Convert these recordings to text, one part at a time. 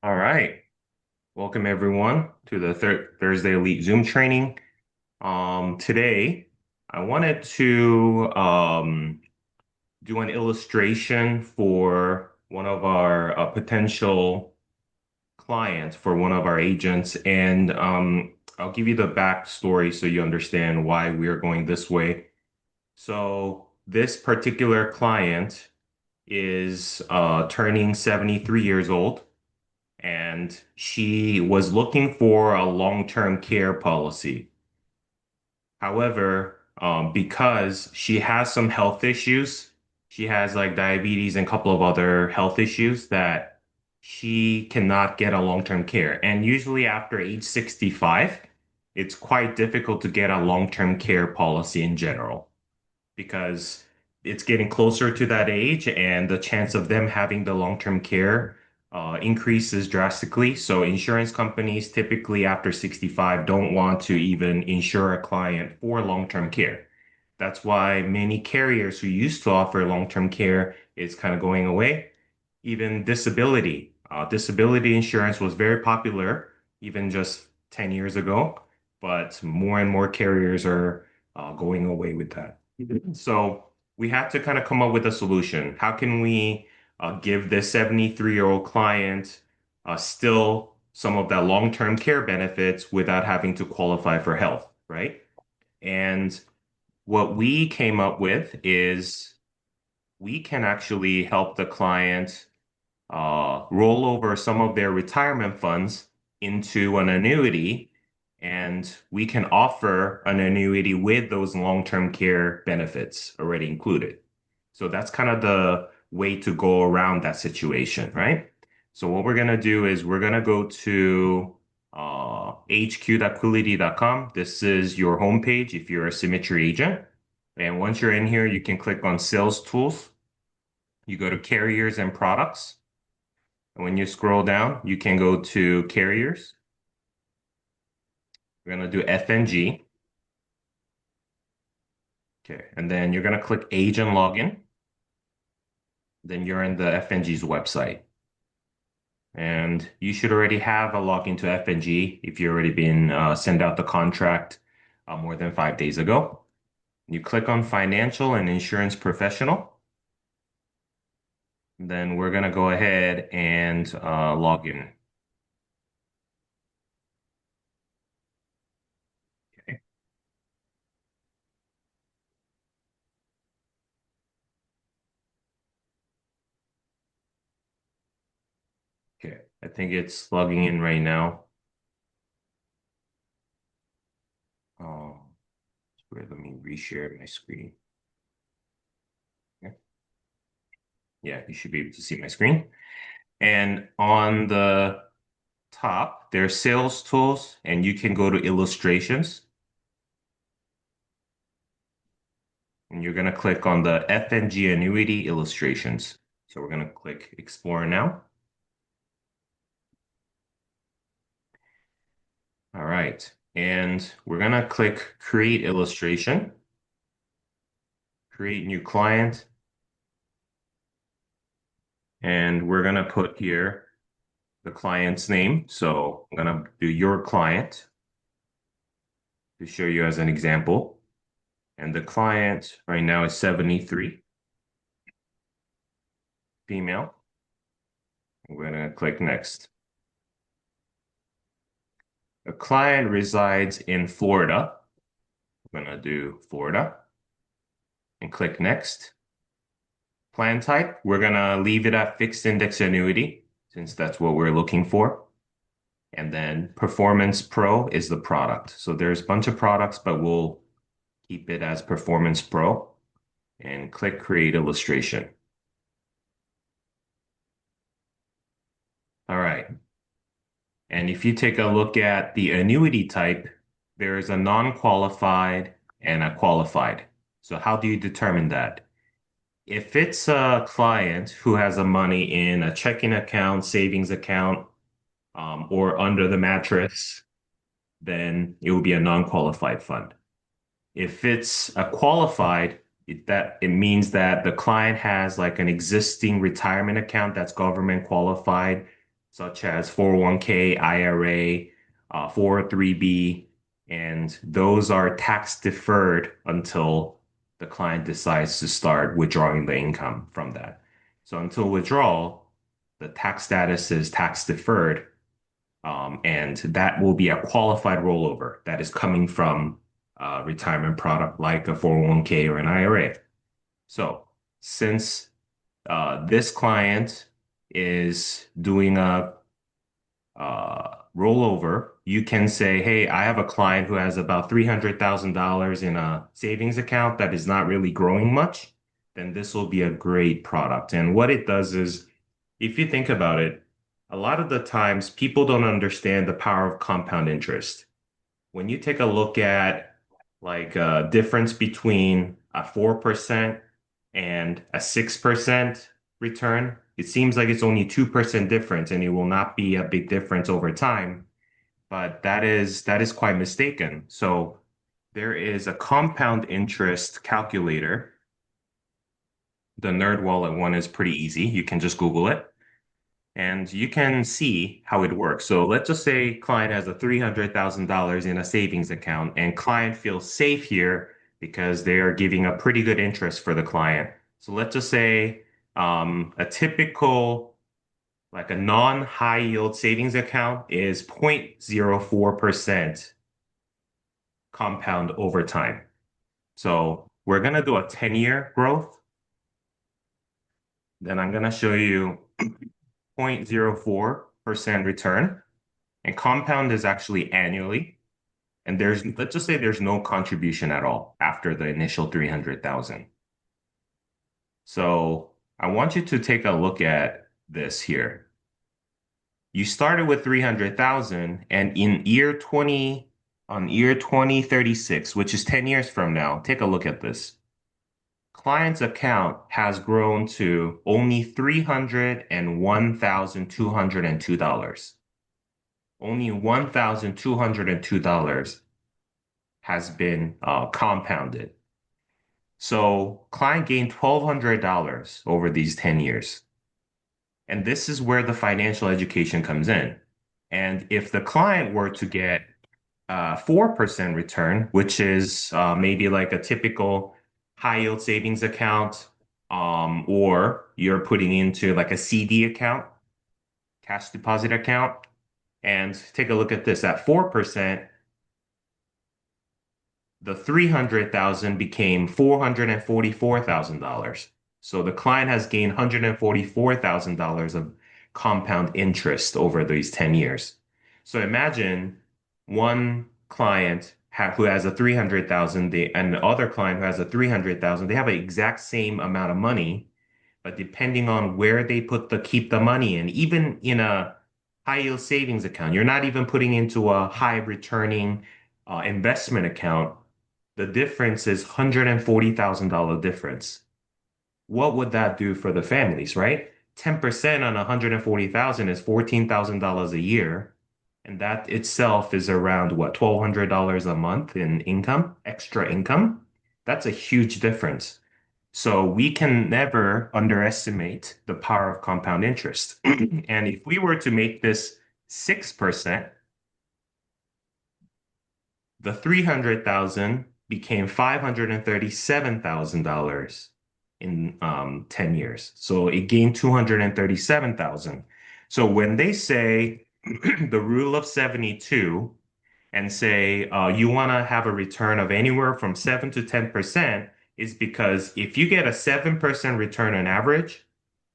All right. Welcome everyone to the Thursday Elite Zoom training. Today I wanted to do an illustration for one of our potential clients for one of our agents, and I'll give you the backstory so you understand why we are going this way. So this particular client is turning 73 years old and she was looking for a long-term care policy. However, because she has some health issues, she has like diabetes and a couple of other health issues that she cannot get a long-term care. And usually after age 65, it's quite difficult to get a long-term care policy in general because it's getting closer to that age and the chance of them having the long-term care increases drastically. So insurance companies typically after 65 don't want to even insure a client for long-term care. That's why many carriers who used to offer long-term care is kind of going away. Even disability. Disability insurance was very popular even just 10 years ago, but more and more carriers are going away with that. So we had to kind of come up with a solution. How can we give this 73-year-old client still some of that long-term care benefits without having to qualify for health, right? And what we came up with is we can actually help the client roll over some of their retirement funds into an annuity, and we can offer an annuity with those long-term care benefits already included. So that's kind of the way to go around that situation, right? So what we're going to do is we're going to go to hq.quility.com. This is your homepage if you're a Symmetry agent. And once you're in here, you can click on Sales Tools. You go to Carriers and Products. And when you scroll down, you can go to carriers. We're going to do F&G. Okay. And then you're going to click Age and Login. Then you're in the F&G's website. And you should already have a login to F&G if you've already been sent out the contract more than 5 days ago. You click on Financial and Insurance Professional. Then we're going to go ahead and log in. Okay. Okay. I think it's logging in right now. Oh, let me reshare my screen. Okay. Yeah, you should be able to see my screen. And on the top, there's sales tools, and you can go to illustrations. And you're going to click on the F&G annuity illustrations. So we're going to click explore now. All right. And we're going to click create illustration, create new client. And we're going to put here the client's name. So I'm going to do your client to show you as an example. And the client right now is 73, female. We're going to click next. The client resides in Florida. We're going to do Florida and click next. Plan type, we're going to leave it at fixed index annuity since that's what we're looking for. And then Performance Pro is the product. So there's a bunch of products, but we'll keep it as Performance Pro and click Create Illustration. All right. And if you take a look at the annuity type, there is a non-qualified and a qualified. So how do you determine that? If it's a client who has the money in a checking account, savings account, or under the mattress, then it will be a non-qualified fund. If it's a qualified, it means that the client has like an existing retirement account that's government qualified such as 401k, IRA, 403b, and those are tax deferred until the client decides to start withdrawing the income from that. So until withdrawal, the tax status is tax deferred, and that will be a qualified rollover that is coming from a retirement product like a 401k or an IRA. So since this client is doing a rollover, you can say, hey, I have a client who has about $300,000 in a savings account that is not really growing much, then this will be a great product. And what it does is, if you think about it, a lot of the times people don't understand the power of compound interest. When you take a look at like a difference between a 4% and a 6% return, it seems like it's only 2% difference and it will not be a big difference over time, but that is quite mistaken. So there is a compound interest calculator. The NerdWallet one is pretty easy. You can just Google it and you can see how it works. So let's just say client has a $300,000 in a savings account and client feels safe here because they are giving a pretty good interest for the client. So let's just say a typical, like a non-high yield savings account is 0.04% compound over time. So we're going to do a 10-year growth. Then I'm going to show you 0.04% return. And compound is actually annually. And let's just say there's no contribution at all after the initial 300,000. So I want you to take a look at this here. You started with 300,000 and on year 2036, which is 10 years from now, take a look at this. Client's account has grown to only $301,202. Only $1,202 has been compounded. So client gained $1,200 over these 10 years. And this is where the financial education comes in. And if the client were to get 4% return, which is maybe like a typical high yield savings account, or you're putting into like a CD account, cash deposit account, and take a look at this. At 4%, the 300,000 became $444,000. So the client has gained $144,000 of compound interest over these 10 years. So imagine one client who has a 300,000 and the other client who has a 300,000, they have an exact same amount of money, but depending on where they keep the money in, even in a high yield savings account, you're not even putting into a high returning investment account. The difference is $140,000 difference. What would that do for the families, right? 10% on 140,000 is $14,000 a year. And that itself is around what, $1,200 a month in income, extra income. That's a huge difference. So we can never underestimate the power of compound interest. And if we were to make this 6%, the 300,000 became $537,000 in 10 years. So it gained 237,000. So when they say the rule of 72 and say you want to have a return of anywhere from 7 to 10%, is because if you get a 7% return on average,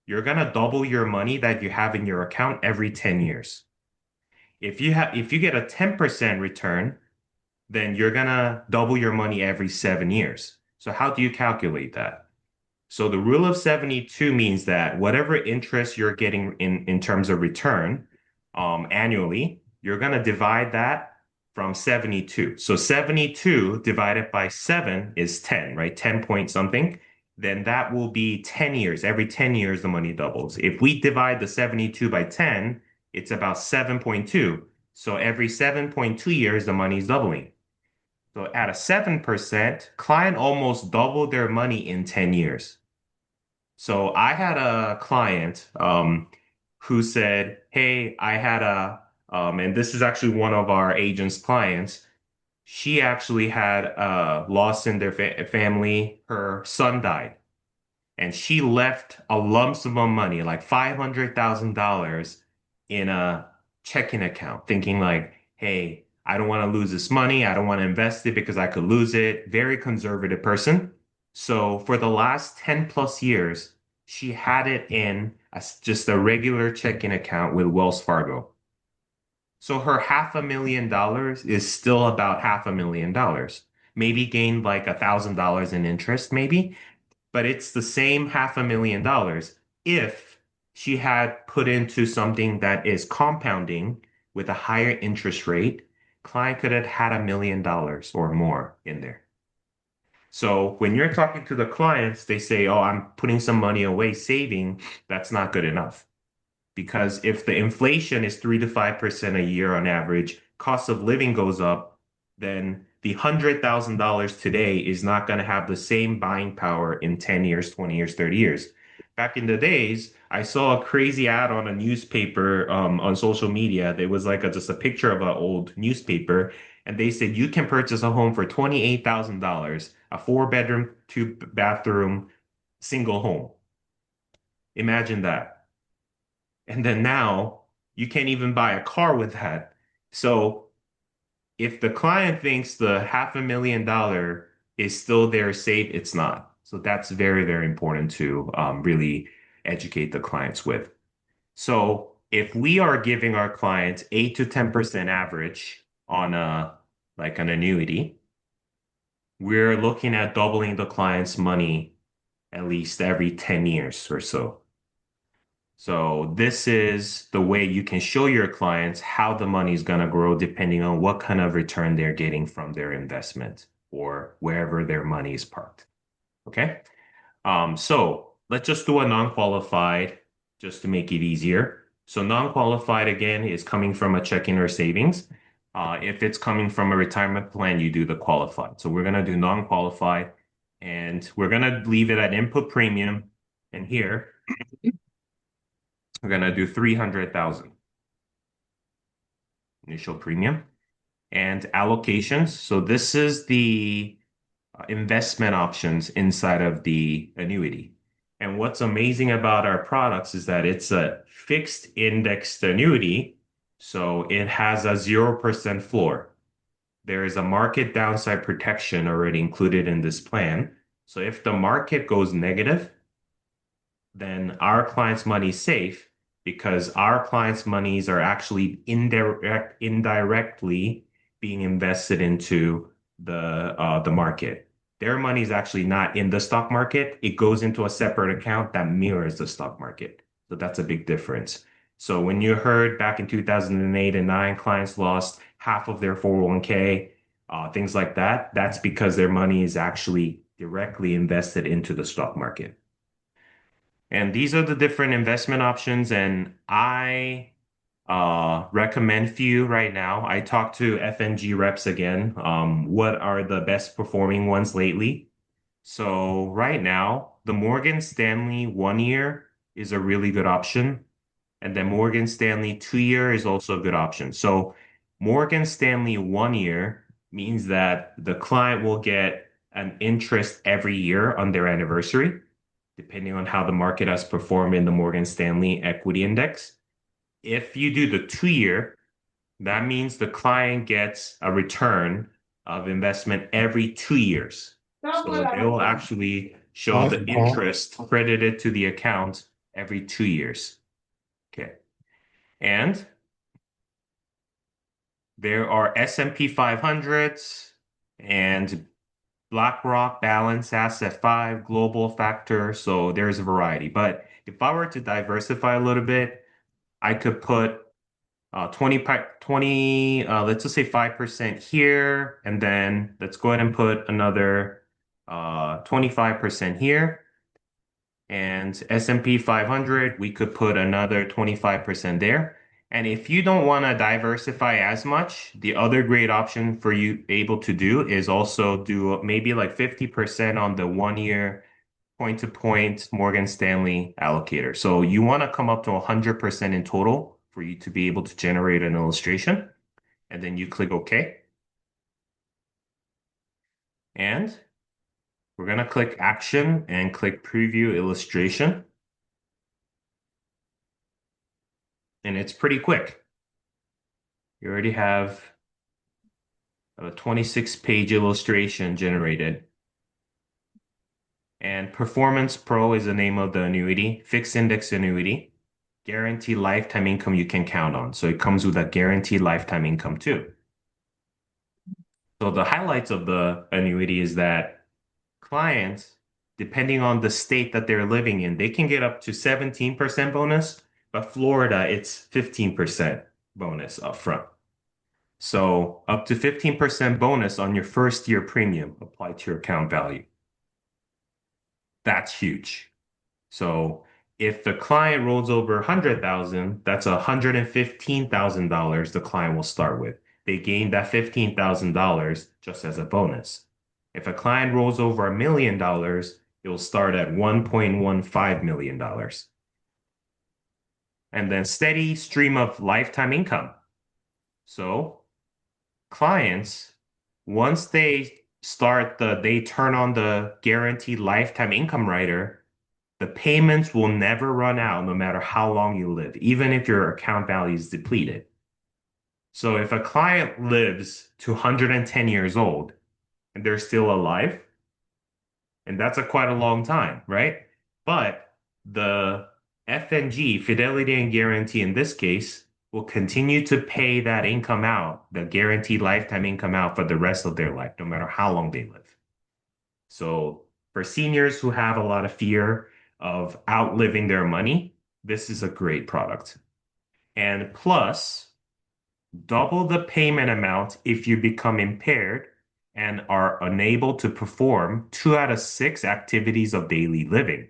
you're going to double your money that you have in your account every 10 years. If you get a 10% return, then you're gonna double your money every 7 years. So how do you calculate that? So the rule of 72 means that whatever interest you're getting in terms of return annually, you're gonna divide that from 72. So 72 divided by 7 is 10, right? 10 point something. Then that will be 10 years. Every 10 years, the money doubles. If we divide the 72 by 10, it's about 7.2. So every 7.2 years, the money is doubling. So at a 7%, client almost doubled their money in 10 years. So I had a client who said, "Hey, I had and this is actually one of our agent's clients. She actually had a loss in their fa family. Her son died, and she left a lump sum of money, like $500,000 in a checking account, thinking like, hey, I don't want to lose this money. I don't want to invest it because I could lose it. Very conservative person. So for the last 10 plus years, she had it in as just a regular checking account with Wells Fargo. So her $500,000 is still about $500,000. Maybe gained like $1,000 in interest, maybe, but it's the same $500,000 if she had put into something that is compounding with a higher interest rate. Client could have had $1 million or more in there. So when you're talking to the clients, they say, "Oh, I'm putting some money away, saving." That's not good enough. Because if the inflation is 3 to 5% a year on average, cost of living goes up, then the $100,000 today is not going to have the same buying power in 10 years, 20 years, 30 years. Back in the days, I saw a crazy ad on a newspaper on social media. There was like just a picture of an old newspaper, and they said you can purchase a home for $28,000, a four-bedroom, two-bathroom, single home. Imagine that. And then now you can't even buy a car with that. So if the client thinks the $500,000 is still there safe, it's not. So that's very, very important to really educate the clients with. So if we are giving our clients 8 to 10% average on a like an annuity, we're looking at doubling the client's money at least every 10 years or so. So this is the way you can show your clients how the money is going to grow depending on what kind of return they're getting from their investment or wherever their money is parked. Okay. So let's just do a non-qualified just to make it easier. So non-qualified again is coming from a checking or savings. If it's coming from a retirement plan, you do the qualified. So we're going to do non-qualified and we're going to leave it at input premium. And here we're going to do 300,000 initial premium and allocations. So this is the investment options inside of the annuity. And what's amazing about our products is that it's a fixed indexed annuity. So it has a 0% floor. There is a market downside protection already included in this plan. So if the market goes negative, then our client's money is safe because our clients' monies are actually indirectly being invested into the market. Their money is actually not in the stock market. It goes into a separate account that mirrors the stock market. So that's a big difference. So when you heard back in 2008 and 9, clients lost half of their 401k, things like that, that's because their money is actually directly invested into the stock market. And these are the different investment options, and I recommend few right now. I talked to F&G reps again. What are the best performing ones lately? So right now, the Morgan Stanley 1 year is a really good option, and then Morgan Stanley 2 year is also a good option. So Morgan Stanley 1 year means that the client will get an interest every year on their anniversary depending on how the market has performed in the Morgan Stanley Equity Index. If you do the 2 year, that means the client gets a return of investment every 2 years. So they will actually show the interest credited to the account every 2 years. Okay. And there are S&P 500s and BlackRock, Balance, Asset 5, Global Factor. So there's a variety. But if I were to diversify a little bit, I could put 20, let's just say 5% here. And then let's go ahead and put another 25% here. And S&P 500, we could put another 25% there. And if you don't want to diversify as much, the other great option for you able to do is also do maybe like 50% on the 1 year, point-to-point Morgan Stanley allocator. So you want to come up to 100% in total for you to be able to generate an illustration. And then you click OK. And we're going to click Action and click Preview Illustration. And it's pretty quick. You already have a 26-page illustration generated. And Performance Pro is the name of the annuity, fixed index annuity, guaranteed lifetime income you can count on. So it comes with a guaranteed lifetime income too. So the highlights of the annuity is that clients, depending on the state that they're living in, they can get up to 17% bonus, but Florida, it's 15% bonus upfront. So up to 15% bonus on your first year premium applied to your account value. That's huge. So if the client rolls over 100,000, that's $115,000 the client will start with. They gain that $15,000 just as a bonus. If a client rolls over $1 million, it will start at $1.15 million. And then steady stream of lifetime income. So clients, once they turn on the guaranteed lifetime income rider, the payments will never run out no matter how long you live, even if your account value is depleted. So if a client lives to 110 years old and they're still alive, and that's quite a long time, right? But the F&G, Fidelity and Guarantee in this case, will continue to pay that income out, the guaranteed lifetime income out for the rest of their life, no matter how long they live. So for seniors who have a lot of fear of outliving their money, this is a great product. And plus, double the payment amount if you become impaired and are unable to perform 2 out of 6 activities of daily living.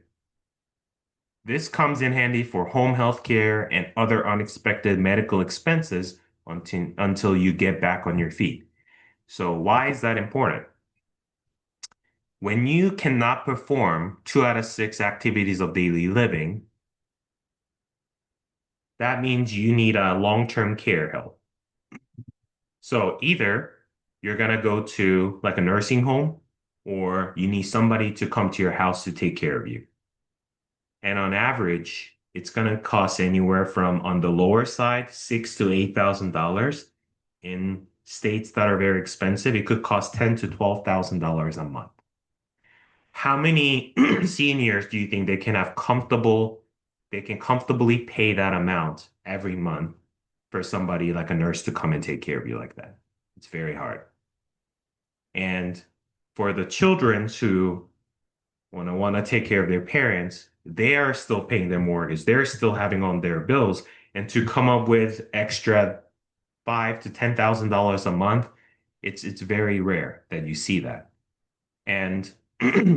This comes in handy for home health care and other unexpected medical expenses until you get back on your feet. So why is that important? When you cannot perform 2 out of 6 activities of daily living, that means you need a long-term care help. So either you're going to go to like a nursing home or you need somebody to come to your house to take care of you. And on average, it's going to cost anywhere from on the lower side, $6,000 to $8,000. In states that are very expensive, it could cost $10,000 to $12,000 a month. How many seniors do you think they can comfortably pay that amount every month for somebody like a nurse to come and take care of you like that? It's very hard. And for the children who want to take care of their parents, they are still paying their mortgage. They're still having on their bills. And to come up with extra $5,000 to $10,000 a month, it's very rare that you see that. And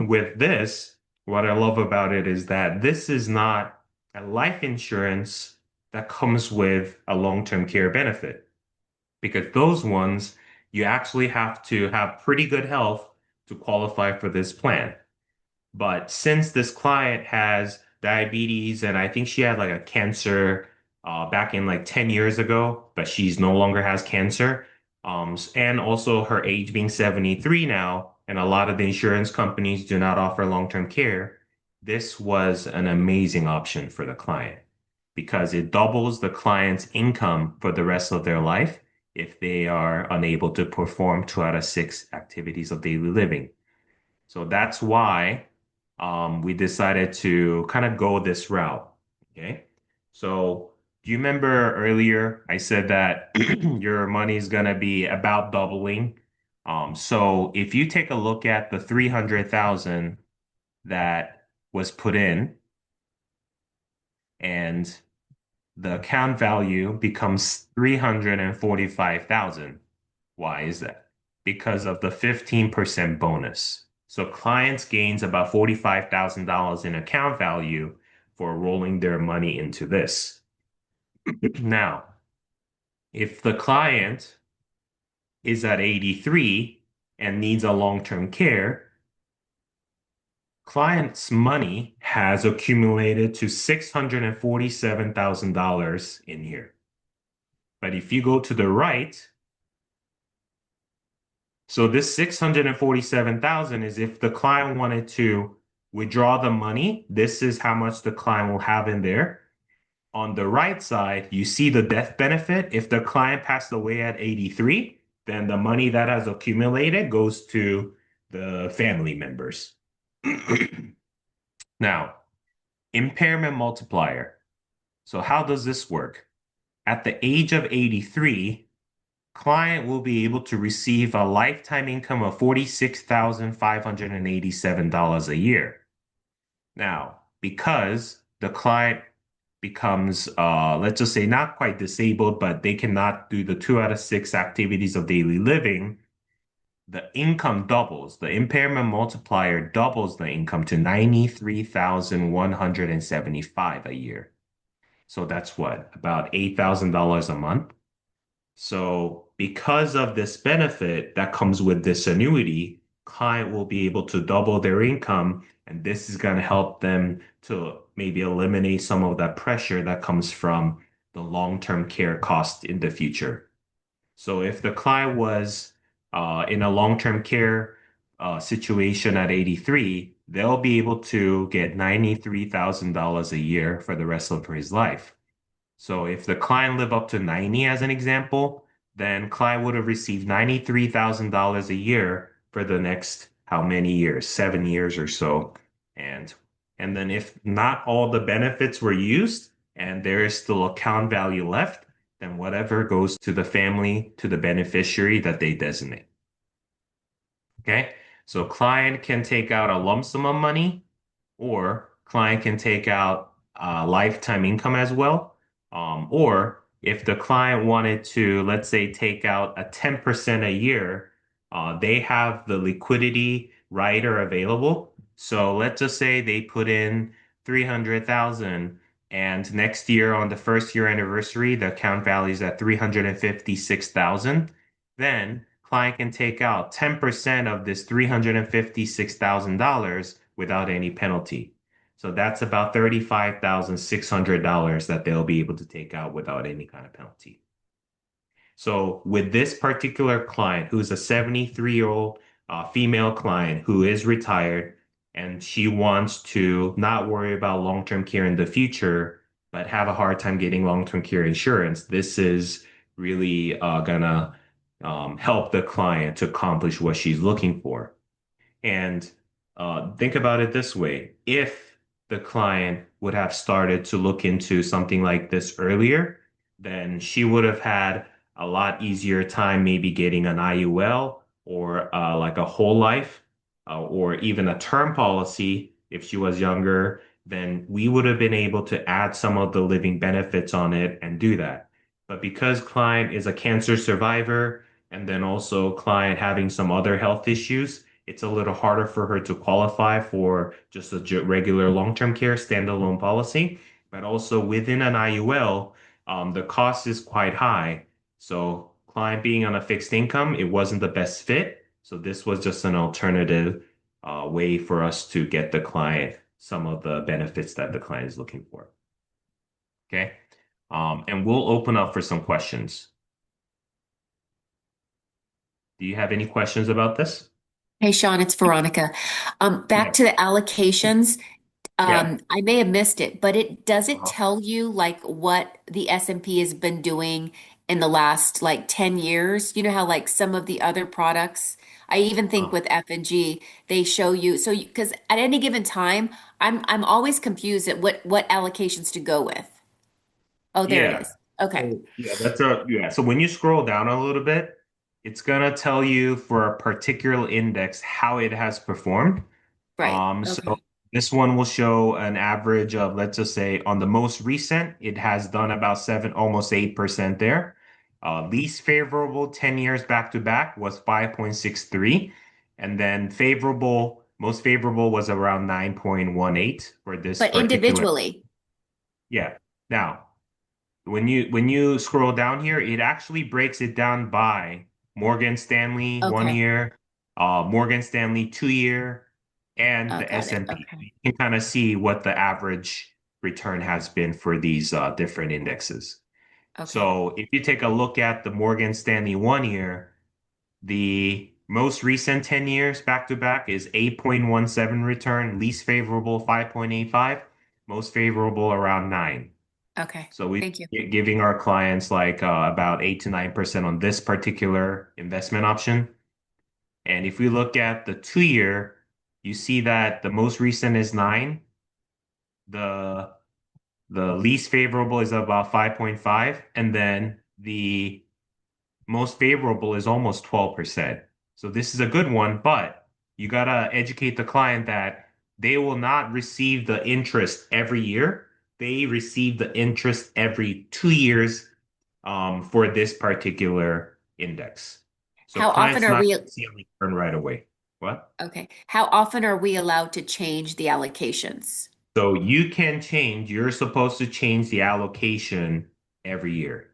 with this, what I love about it is that this is not a life insurance that comes with a long-term care benefit, because those ones, you actually have to have pretty good health to qualify for this plan. But since this client has diabetes and I think she had like a cancer back in like 10 years ago, but she's no longer has cancer. And also her age being 73 now, and a lot of the insurance companies do not offer long-term care. This was an amazing option for the client because it doubles the client's income for the rest of their life if they are unable to perform 2 out of 6 activities of daily living. So that's why we decided to kind of go this route. Okay. So do you remember earlier I said that your money is going to be about doubling? So if you take a look at the 300,000 that was put in and the account value becomes 345,000. Why is that? Because of the 15% bonus. So clients gains about $45,000 in account value for rolling their money into this. Now, if the client is at 83 and needs a long-term care, Client's money has accumulated to $647,000 in here. But if you go to the right, so this 647,000 is if the client wanted to withdraw the money, this is how much the client will have in there. On the right side, you see the death benefit. If the client passed away at 83, then the money that has accumulated goes to the family members. Now, impairment multiplier. So how does this work? At the age of 83, client will be able to receive a lifetime income of $46,587 a year. Now, because the client becomes, let's just say, not quite disabled, but they cannot do the 2 out of 6 activities of daily living, the income doubles. The impairment multiplier doubles the income to 93,175 a year. So that's what, about $8,000 a month. So because of this benefit that comes with this annuity, client will be able to double their income, and this is going to help them to maybe eliminate some of that pressure that comes from the long-term care cost in the future. So if the client was in a long-term care situation at 83, they'll be able to get $93,000 a year for the rest of his life. So if the client lived up to 90 as an example, then client would have received $93,000 a year for the next how many years? 7 years or so. And and then if not all the benefits were used and there is still account value left, then whatever goes to the family, to the beneficiary that they designate. Okay? So client can take out a lump sum of money or client can take out lifetime income as well. Or if the client wanted to, let's say, take out a 10% a year, they have the liquidity rider available. So let's just say they put in 300,000 and next year on the first year anniversary, the account value is at 356,000. Then client can take out 10% of this $356,000 without any penalty. So that's about $35,600 that they'll be able to take out without any kind of penalty. So with this particular client, who's a 73-year-old female client who is retired and she wants to not worry about long-term care in the future, but have a hard time getting long-term care insurance, this is really gonna help the client to accomplish what she's looking for. And think about it this way. If the client would have started to look into something like this earlier, then she would have had a lot easier time maybe getting an IUL or like a whole life or even a term policy if she was younger, then we would have been able to add some of the living benefits on it and do that. But because client is a cancer survivor and then also client having some other health issues, it's a little harder for her to qualify for just a regular long-term care standalone policy. But also within an IUL, the cost is quite high. So client being on a fixed income, it wasn't the best fit. So this was just an alternative way for us to get the client some of the benefits that the client is looking for. Okay. And we'll open up for some questions. Do you have any questions about this? Hey, Sean, it's Veronica. Back Yeah. to the allocations. Yeah. I may have missed it, but does it Uh-huh. tell you like what the S&P has been doing in the last like 10 years? You know how like some of the other products, I even think Uh, with F&G, they show you so because at any given time, I'm always confused at what allocations to go with. Oh, there it Yeah. is. Okay. So yeah, yeah. So when you scroll down a little bit, it's gonna tell you for a particular index how it has performed. Right. So Okay. this one will show an average of, let's just say, on the most recent, it has done about seven, almost 8% there. Least favorable 10 years back to back was 5.63. And then most favorable was around 9.18 for this But particular. individually. Yeah. Now, when you scroll down here, it actually breaks it down by Morgan Stanley one Okay. year, Morgan Stanley 2 year, and Oh, the got it. S&P. Okay. You can kind of see what the average return has been for these different indexes. Okay. So if you take a look at the Morgan Stanley 1 year, the most recent 10 years back to back is 8.17 return, least favorable 5.85, most favorable around 9. Okay. So we Thank you. giving our clients like about 8 to 9% on this particular investment option. And if we look at the 2 year, you see that the most recent is 9. The the least favorable is about 5.5, and then the most favorable is almost 12%. So this is a good one, but you gotta educate the client that they will not receive the interest every year. They receive the interest every 2 years for this particular index. So How often clients are not we, gonna see a return right away. What? okay. How often are we allowed to change the allocations? So you can change, you're supposed to change the allocation every year.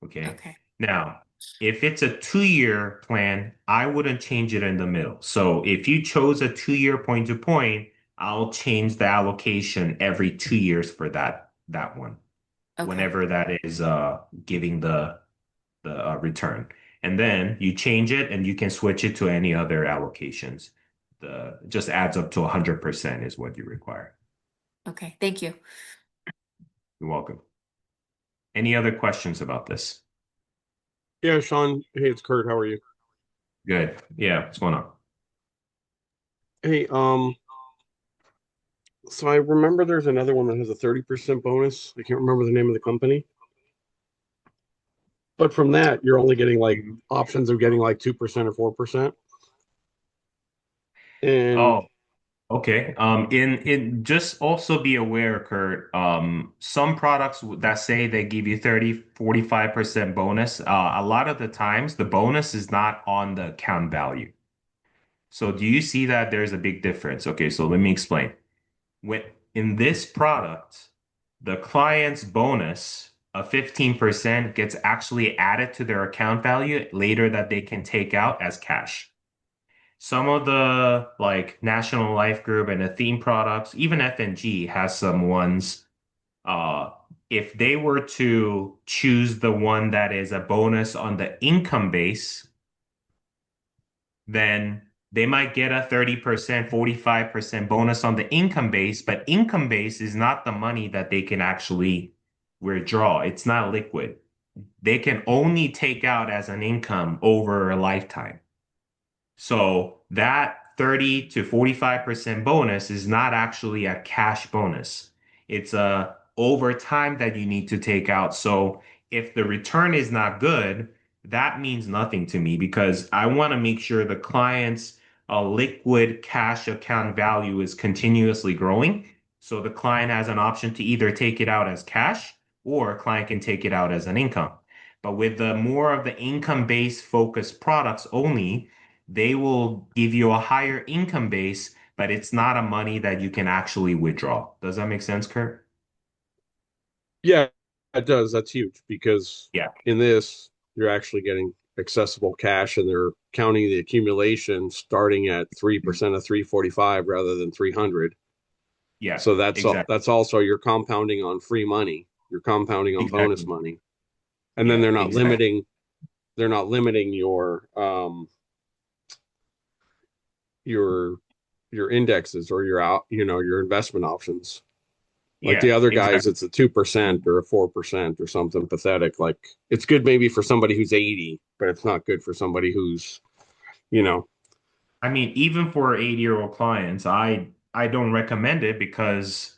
Okay. Okay. Now, if it's a 2 year plan, I wouldn't change it in the middle. So if you chose a 2 year point to point, I'll change the allocation every 2 years for that one, Okay. whenever that is giving the return. And then you change it and you can switch it to any other allocations. The just adds up to 100% is what you require. Okay. Thank you. You're welcome. Any other questions about this? Yeah, Sean. Hey, it's Kurt. How are you? Good. Yeah, what's going on? Hey, so I remember there's another one that has a 30% bonus. I can't remember the name of the company. But from that, you're only getting like options of getting like 2% or 4%. And Oh, okay. In just also be aware, Kurt, some products that say they give you 30, 45% bonus, a lot of the times the bonus is not on the account value. So do you see that there's a big difference? Okay, so let me explain. When in this product, the client's bonus of 15% gets actually added to their account value later that they can take out as cash. Some of the like National Life Group and Athene products, even F&G has some ones. Uh, if they were to choose the one that is a bonus on the income base, then they might get a 30%, 45% bonus on the income base, but income base is not the money that they can actually withdraw. It's not liquid. They can only take out as an income over a lifetime. So that 30 to 45% bonus is not actually a cash bonus. It's a over time that you need to take out. So if the return is not good, that means nothing to me because I want to make sure the client's liquid cash account value is continuously growing. So the client has an option to either take it out as cash or a client can take it out as an income. But with the more of the income-based focused products only, they will give you a higher income base, but it's not a money that you can actually withdraw. Does that make sense, Kurt? yeah, it does. That's huge because Yeah, in this, you're actually getting accessible cash and they're counting the accumulation starting at 3% of 345 rather than 300. yeah, So exactly. that's also you're compounding on free money. You're compounding on bonus Exactly. money. And then Yeah, exactly. they're not limiting your your indexes or your out your investment options. Like the Yeah, other guys, exactly. it's a 2% or a 4% or something pathetic. Like it's good maybe for somebody who's 80, but it's not good for somebody who's you know I mean, even for 80-year-old clients, I don't recommend it because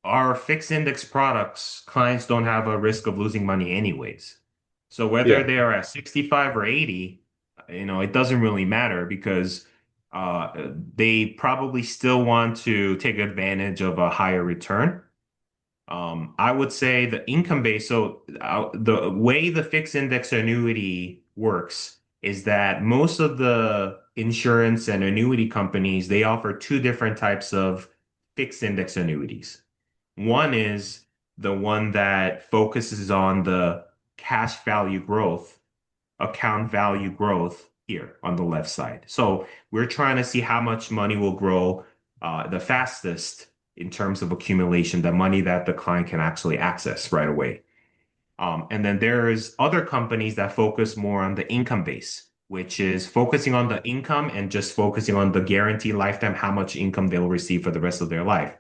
our fixed index products, clients don't have a risk of losing money anyways. So whether yeah they are at 65 or 80, it doesn't really matter because they probably still want to take advantage of a higher return. I would say the income base, so the way the fixed index annuity works is that most of the insurance and annuity companies, they offer two different types of fixed index annuities. One is the one that focuses on the cash value growth, account value growth. here on the left side. So we're trying to see how much money will grow the fastest in terms of accumulation, the money that the client can actually access right away. And then there's other companies that focus more on the income base, which is focusing on the income and just focusing on the guaranteed lifetime, how much income they'll receive for the rest of their life.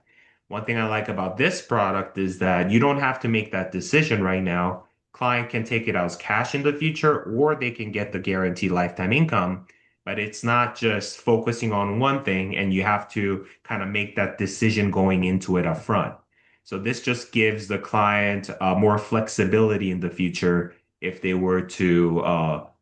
One thing I like about this product is that you don't have to make that decision right now. Client can take it out as cash in the future, or they can get the guaranteed lifetime income. But it's not just focusing on one thing, and you have to kind of make that decision going into it up front. So this just gives the client more flexibility in the future if they were to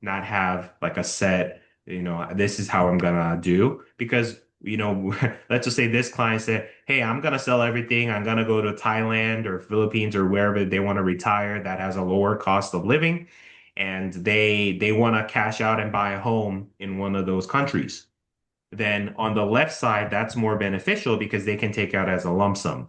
not have like a set, this is how I'm gonna do. Because, let's just say this client said, hey, I'm gonna sell everything. I'm gonna go to Thailand or Philippines or wherever they want to retire that has a lower cost of living. And they want to cash out and buy a home in one of those countries. Then on the left side, that's more beneficial because they can take out as a lump sum.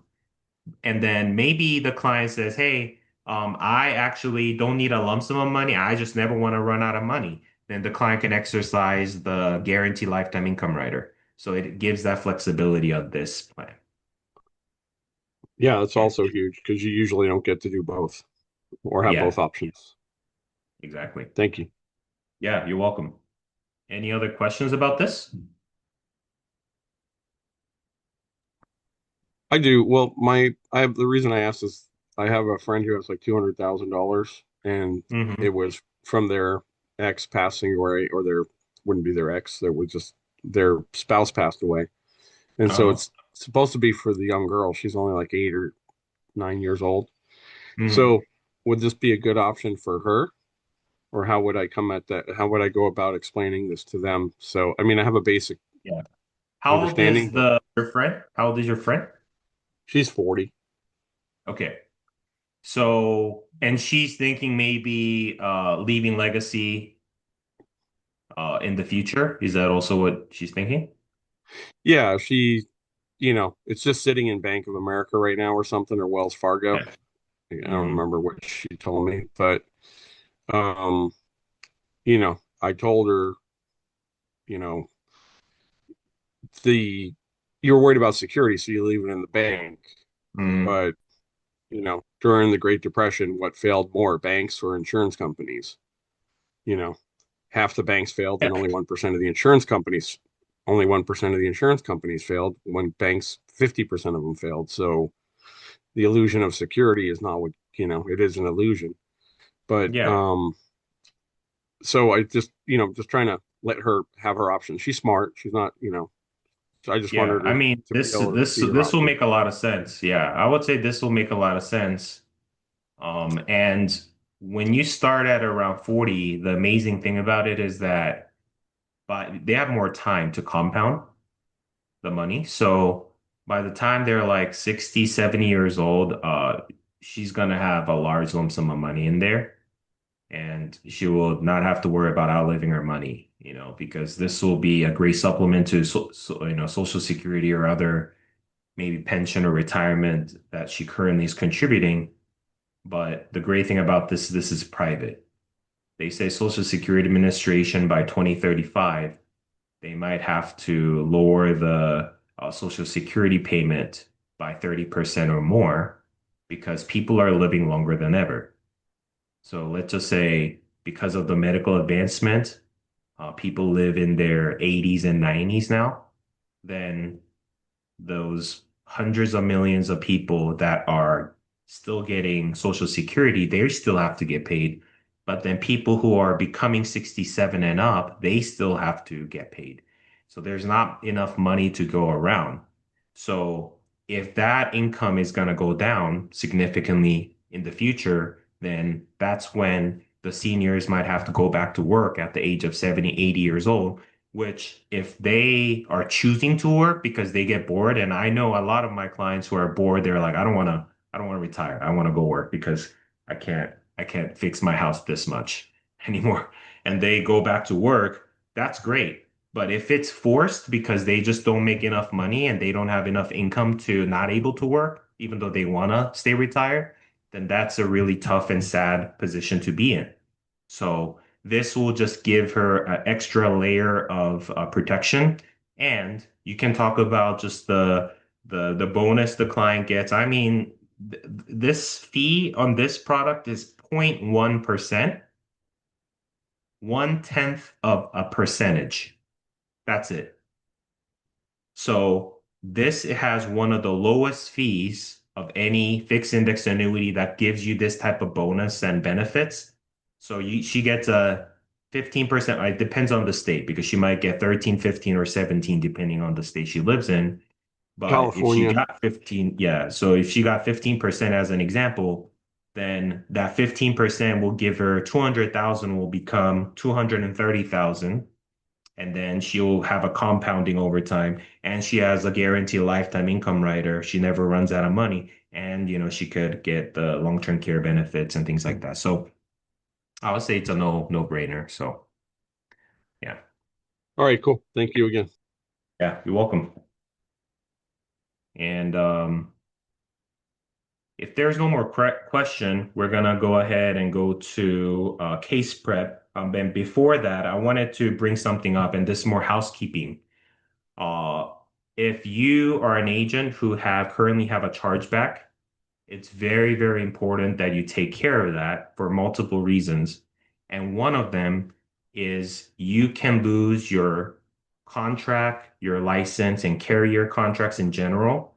And then maybe the client says, hey, I actually don't need a lump sum of money. I just never want to run out of money. Then the client can exercise the guaranteed lifetime income rider. So it gives that flexibility of this plan. Yeah, that's And also huge because you usually don't get to do both or have yeah, both options. exactly. Thank you. Yeah, you're welcome. Any other questions about this? I do. Well, I have the reason I asked is I have a friend who has like $200,000 and Hmm. it was from their ex passing away, or their wouldn't be their ex, that was just their spouse passed away. And so Oh. it's supposed to be for the young girl. She's only like 8 or 9 years old. Hmm. So would this be a good option for her? Or how would I come at that? How would I go about explaining this to them? So, I mean, I have a basic Yeah. How old is understanding, but the your friend? How old is your friend? she's 40. Okay. So, and she's thinking maybe leaving legacy in the future. Is that also what she's thinking? Yeah, it's just sitting in Bank of America right now or something, or Wells Fargo. Yeah. I don't Hmm. remember what she told me, but um, I told her, you know, the you're worried about security, so you leave it in the bank. Hmm. But, during the Great Depression, what failed more, banks or insurance companies? You know, half the banks failed Yeah. and only 1% of the insurance companies failed when banks 50% of them failed. So the illusion of security is not what, it is an illusion. But Yeah. so I just trying to let her have her option. She's smart. She's not, so I just want Yeah. her I to mean, be this able to this see her this will option. make a lot of sense. Yeah. I would say this will make a lot of sense. And when you start at around 40, the amazing thing about it is that they have more time to compound the money. So by the time they're like 60, 70 years old, she's gonna have a large lump sum of money in there. And she will not have to worry about outliving her money, because this will be a great supplement to Social Security or other maybe pension or retirement that she currently is contributing. But the great thing about this is private. They say Social Security Administration by 2035, they might have to lower the Social Security payment by 30% or more because people are living longer than ever. So let's just say because of the medical advancement, people live in their 80s and 90s now, then those hundreds of millions of people that are still getting Social Security, they still have to get paid. But then people who are becoming 67 and up, they still have to get paid. So there's not enough money to go around. So if that income is going to go down significantly in the future, then that's when the seniors might have to go back to work at the age of 70, 80 years old, which if they are choosing to work because they get bored, and I know a lot of my clients who are bored, they're like, I don't want to retire. I want to go work because I can't fix my house this much anymore. And they go back to work, that's great. But if it's forced because they just don't make enough money and they don't have enough income to not able to work, even though they want to stay retired, then that's a really tough and sad position to be in. So This will just give her an extra layer of protection. And you can talk about just the bonus the client gets. I mean, th this fee on this product is 0.1%, 1/10 of a percentage. That's it. So this has one of the lowest fees of any fixed index annuity that gives you this type of bonus and benefits. So she gets a 15%. It depends on the state because she might get 13, 15, or 17 depending on the state she lives in. But if she California. got 15, yeah. So if she got 15% as an example, then that 15% will give her 200,000 will become 230,000, and then she'll have a compounding over time. And she has a guaranteed lifetime income rider. She never runs out of money. And, she could get the long-term care benefits and things like that. So I would say it's a no-brainer. So yeah. All right, cool. Thank you again. Yeah, you're welcome. And if there's no more question, we're gonna go ahead and go to case prep. And before that, I wanted to bring something up, and this is more housekeeping. Uh, if you are an agent who currently have a chargeback, it's very, very important that you take care of that for multiple reasons. And one of them is you can lose your contract, your license, and carrier contracts in general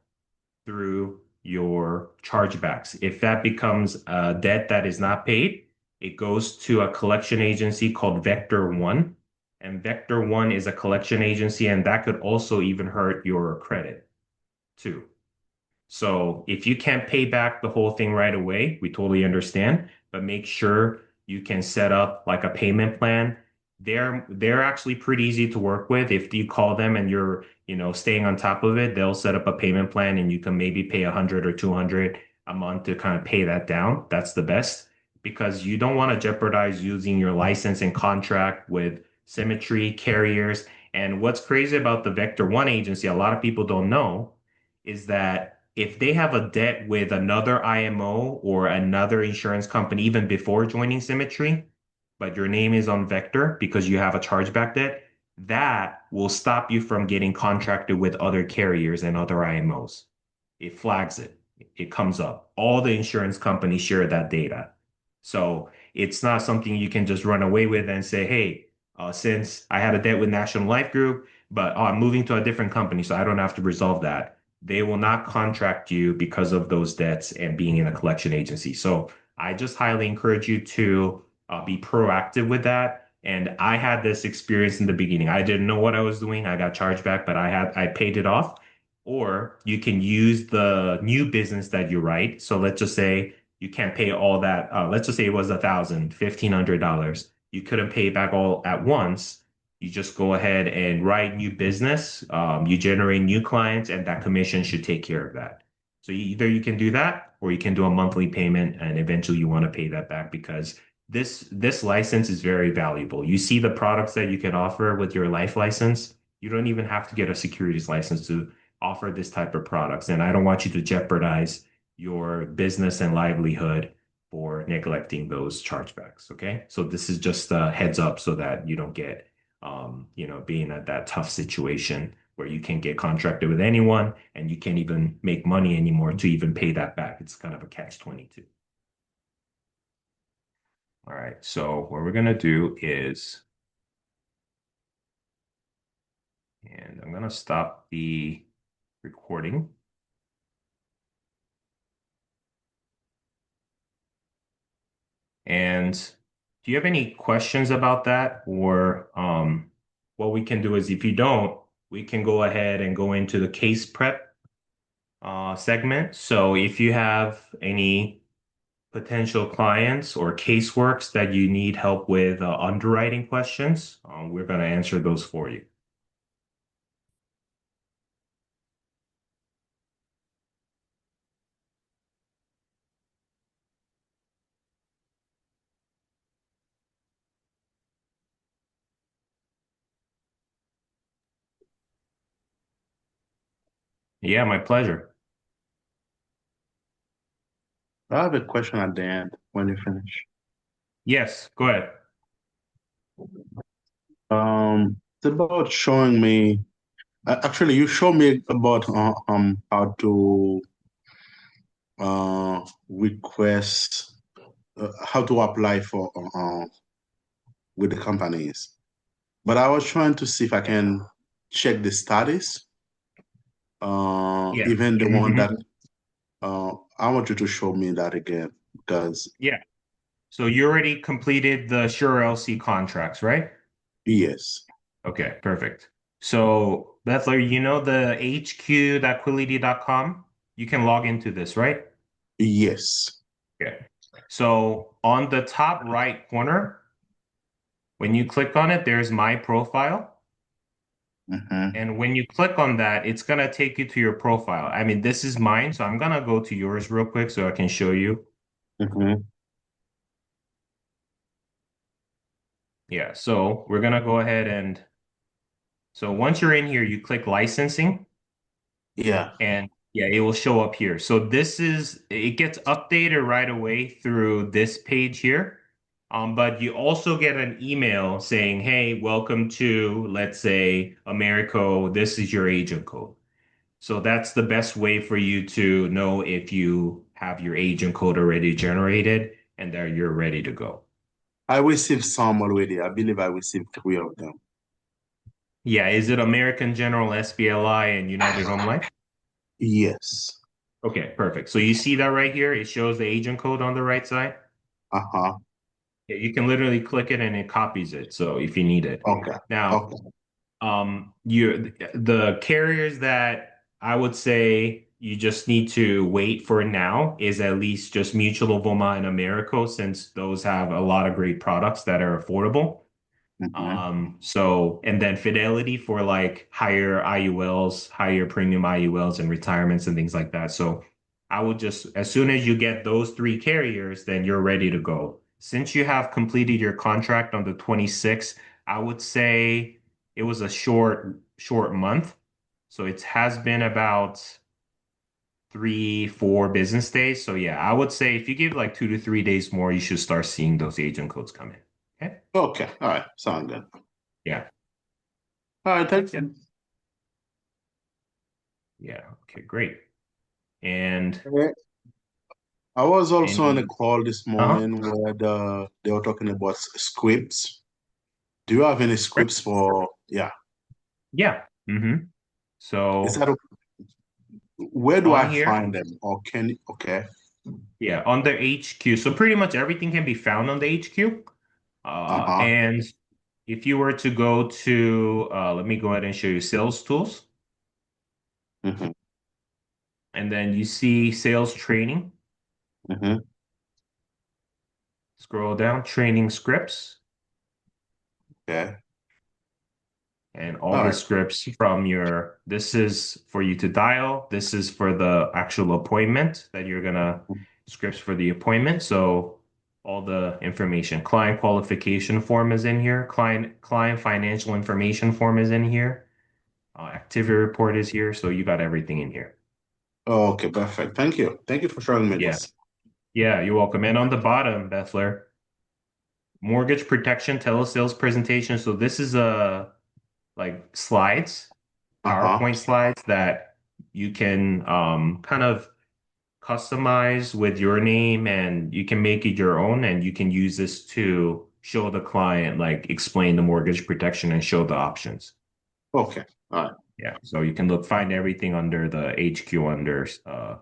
through your chargebacks. If that becomes a debt that is not paid, it goes to a collection agency called Vector One. And Vector One is a collection agency, and that could also even hurt your credit too. So if you can't pay back the whole thing right away, we totally understand, but make sure you can set up like a payment plan. They're actually pretty easy to work with. If you call them and you're, staying on top of it, they'll set up a payment plan and you can maybe pay 100 or 200 a month to kind of pay that down. That's the best because you don't want to jeopardize using your license and contract with Symmetry carriers. And what's crazy about the Vector One agency, a lot of people don't know is that if they have a debt with another IMO or another insurance company, even before joining Symmetry, but your name is on Vector because you have a chargeback debt, that will stop you from getting contracted with other carriers and other IMOs. It flags it. It comes up. All the insurance companies share that data. So it's not something you can just run away with and say, hey, since I had a debt with National Life Group, but I'm moving to a different company, so I don't have to resolve that. They will not contract you because of those debts and being in a collection agency. So I just highly encourage you to be proactive with that. And I had this experience in the beginning. I didn't know what I was doing. I got charged back, but I paid it off. Or you can use the new business that you write. So let's just say you can't pay all that. Let's just say it was 1,000, $1,500. You couldn't pay back all at once. You just go ahead and write new business. You generate new clients, and that commission should take care of that. So either you can do that, or you can do a monthly payment, and eventually you want to pay that back because this license is very valuable. You see the products that you can offer with your life license. You don't even have to get a securities license to offer this type of products. And I don't want you to jeopardize your business and livelihood for neglecting those chargebacks. Okay. So this is just a heads up so that you don't get, being at that tough situation where you can't get contracted with anyone and you can't even make money anymore to even pay that back. It's kind of a catch-22. All right. So what we're going to do is, and I'm going to stop the recording. And do you have any questions about that? Or what we can do is if you don't, we can go ahead and go into the case prep segment. So if you have any potential clients or caseworks that you need help with underwriting questions, we're going to answer those for you. Yeah, my pleasure. I have a question at the end when you finish. Yes, go ahead. It's about showing me. Actually, you show me about how to request, how to apply for with the companies. But I was trying to see if I can check the status, Yeah. even the one Hmm. that I want you to show me that again because Yeah. So you already completed the Sure LC contracts, right? yes, Okay, perfect. So Bethler, you know the hq.quility.com? You can log into this, right? yes. Okay. So on the top right corner, when you click on it, there's my profile. Mm-hmm. And when you click on that, it's gonna take you to your profile. I mean, this is mine, so I'm gonna go to yours real quick so I can show you. Mm-hmm. Yeah, so we're gonna go ahead and so once you're in here, you click licensing. Yeah. And yeah, it will show up here. So it gets updated right away through this page here. But you also get an email saying, hey, welcome to, let's say, Americo. This is your agent code. So that's the best way for you to know if you have your agent code already generated and that you're ready to go. I received some already. I believe I received three of them. Yeah, is it American General, SBLI, and United Home Life? Yes. Okay, perfect. So you see that right here? It shows the agent code on the right side. Uh-huh. Yeah, you can literally click it and it copies it. So if you need it. Okay. Now, Okay. the carriers that I would say you just need to wait for now is at least just Mutual of Omaha and Americo, since those have a lot of great products that are affordable. Mm-hmm. And then Fidelity for like higher IULs, higher premium IULs and retirements and things like that. So I would just, as soon as you get those three carriers, then you're ready to go. Since you have completed your contract on the 26th, I would say it was a short month. So it has been about 3, 4 business days. So yeah, I would say if you give like 2 to 3 days more, you should start seeing those agent codes come in. Okay. Okay. All right. Sound good. Yeah. All right. Thank you. Yeah. Okay, great. And Okay. I was also on a any, call this uh-huh. morning where they were talking about scripts. Do you have any Great. scripts for, yeah. Yeah. Is So that, where do on I here, find them? Or can, okay. yeah, on the HQ. So pretty much everything can be found on the HQ. Uh-huh. And if you were to go to, let me go ahead and show you sales tools, Mm-hmm. and then you see sales training. Mm-hmm. Scroll down, training scripts. Okay. And all All the right. scripts from this is for you to dial. This is for the actual appointment that you're gonna, scripts for the appointment. So all the information, client qualification form is in here. Client financial information form is in here. Activity report is here. So you got everything in here. Okay, perfect. Thank you. Thank you for showing me Yeah. this. Yeah, you're welcome. And on the bottom, Bethler, mortgage protection telesales presentation. So this is like slides, Uh-huh. PowerPoint slides that you can kind of customize with your name and you can make it your own and you can use this to show the client, like explain the mortgage protection and show the options. Okay. All right. Yeah. So you can find everything under the HQ under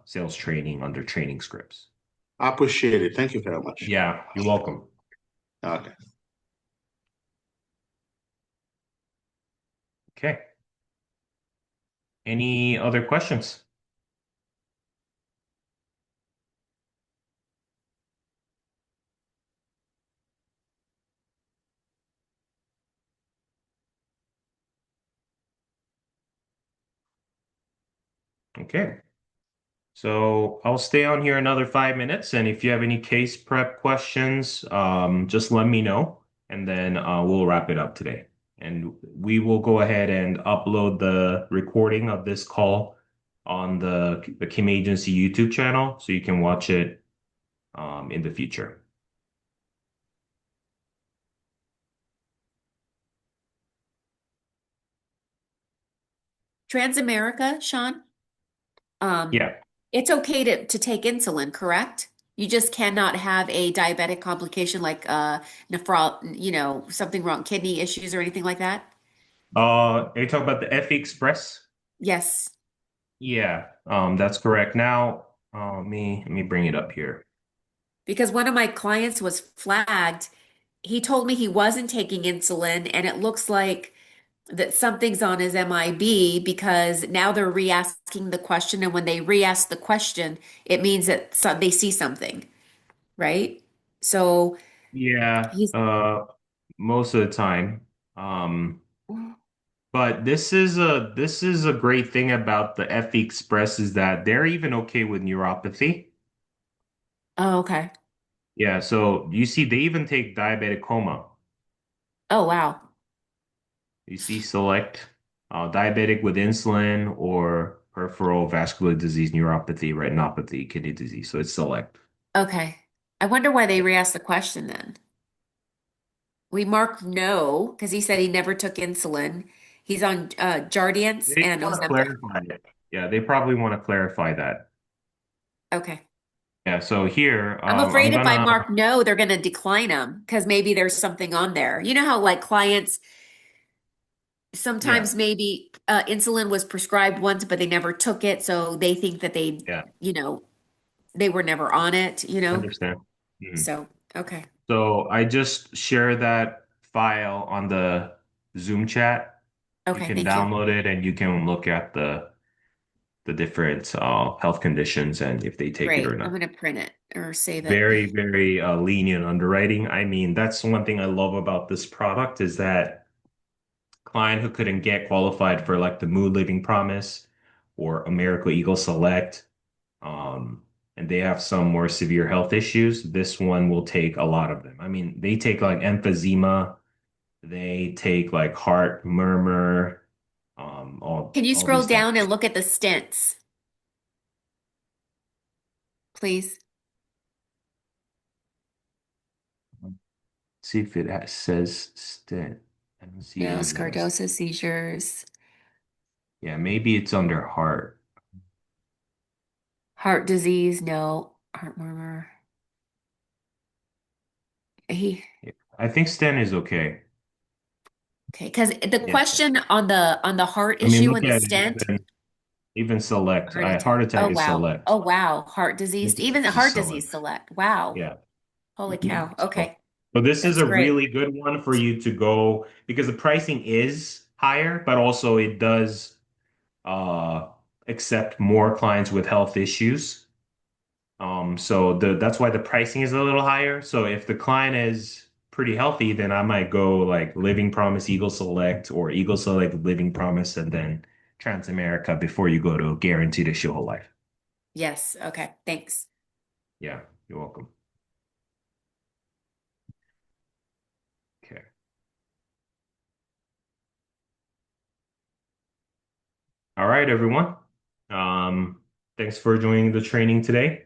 sales training under training scripts. I appreciate it. Thank you very much. Yeah, you're welcome. Okay. Okay. Any other questions? Okay. So I'll stay on here another 5 minutes, and if you have any case prep questions, just let me know, and then we'll wrap it up today. And we will go ahead and upload the recording of this call on the Kim Agency YouTube channel, so you can watch it in the future. Transamerica, Sean, um, Yeah. it's okay to take insulin, correct? You just cannot have a diabetic complication like something wrong, kidney issues or anything like that. Are you talking about the FE Express? Yes. Yeah, that's correct. Now, let me bring it up here. Because one of my clients was flagged. He told me he wasn't taking insulin, and it looks like that something's on his MIB because now they're re-asking the question, and when they re-ask the question, it means that they see something, right? So Yeah, he's most of the time. But this is a great thing about the FE Express is that they're even okay with neuropathy. oh, okay. Yeah, so you see, they even take diabetic coma. Oh, wow. You see, select diabetic with insulin or peripheral vascular disease, neuropathy, retinopathy, kidney disease. So it's select. Okay. I wonder why they re-asked the question then. We marked no because he said he never took insulin. He's on Jardiance They and want to Ozempic. clarify it. Yeah, they probably want to clarify that. Okay. Yeah, so here, I'm I'm afraid if I gonna, mark no, they're going to decline them because maybe there's something on there. You know how like clients yeah, sometimes maybe insulin was prescribed once, but they never took it, so they think that yeah, you know, they were never on it. understand. Mhm. So, okay. So I just share that file on the Zoom chat. You Okay, can thank you. download it and you can look at the different health conditions and if they take it or Great. I'm not. going to print it or save it. Very, very lenient underwriting. I mean, that's one thing I love about this product is that client who couldn't get qualified for like the Mood Living Promise or America Eagle Select, um, and they have some more severe health issues, this one will take a lot of them. I mean, they take like emphysema, they take like heart murmur, all Can you all scroll these things. down and look at the stents, please? See if it says stent. I don't see No, any. scardosis, seizures, Yeah, maybe it's under heart. heart disease, no, heart murmur. He, Yeah. I think stent is okay. okay, because the Yeah. question on the heart I mean, issue look and the at it, stent, even select. heart Heart attack. attack Oh is wow. select. Oh wow. Heart disease, Look at even it. the This is heart disease select. select. Wow. Yeah. Holy Mhm. cow. Okay. So this is That's a great. really good one for you to go because the pricing is higher, but also it does uh accept more clients with health issues. So that's why the pricing is a little higher. So if the client is pretty healthy, then I might go like Living Promise Eagle Select or Eagle Select Living Promise and then Transamerica before you go to Guaranteed Assure Whole Life. Yes. Okay. Thanks. Yeah, you're welcome. Okay. All right, everyone. Um, Thanks for joining the training today.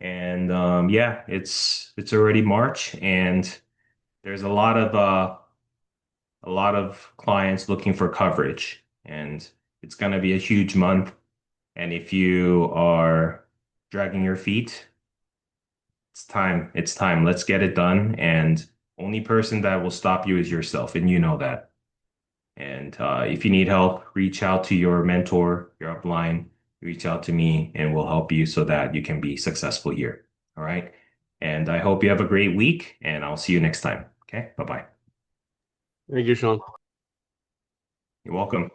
And yeah, it's already March and there's a lot of clients looking for coverage and it's going to be a huge month. And if you are dragging your feet, it's time. It's time. Let's get it done. And only person that will stop you is yourself, and you know that. And if you need help, reach out to your mentor, your upline, reach out to me, and we'll help you so that you can be successful here. All right. And I hope you have a great week, and I'll see you next time. Okay. Bye bye. Thank you, Sean. You're welcome.